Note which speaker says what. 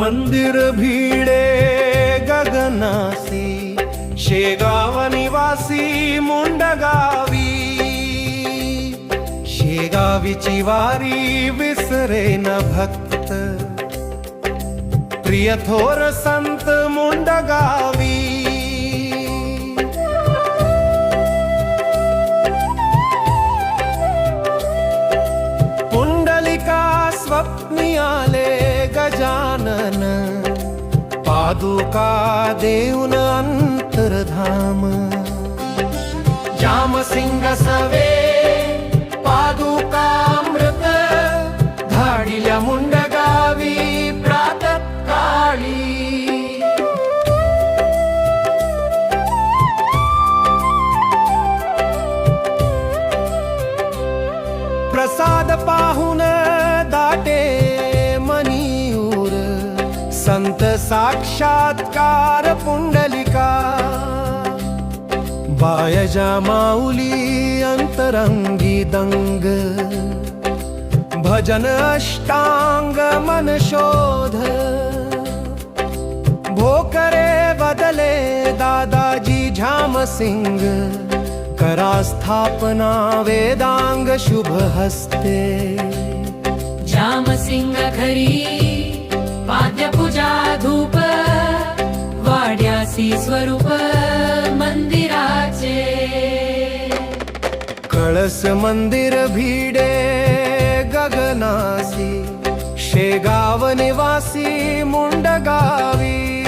Speaker 1: मंदिर भिडे गगनासी, शेगाव निवासी मुंडगावी, शेगावीची वारी विसरे न भक्त, प्रिय थोर संत मुंडगावी. पुंडलिका स्वप्नी आले गजानन, पादुका देऊन अंतर्धाम. जामसिंग सवे पादुकामृत, धाडिल्या मुंडगावी प्रातःकाळी. प्रसाद पाहुन दाटे मनीऊर, संत साक्षात्कार पुंडलिका. बायजा माऊली अंतरंगी दंग, भजन अष्टांग मन शोध. भोकरे बदले दादाजी झामसिंग, करा स्थापना वेदांग शुभ हस्ते.
Speaker 2: झामसिंग घरी पाद्य पूजा धूप, वाड्यासी स्वरूप मंदिराचे.
Speaker 1: कळस मंदिर भिडे गगनासी, शेगाव निवासी मुंडगावी.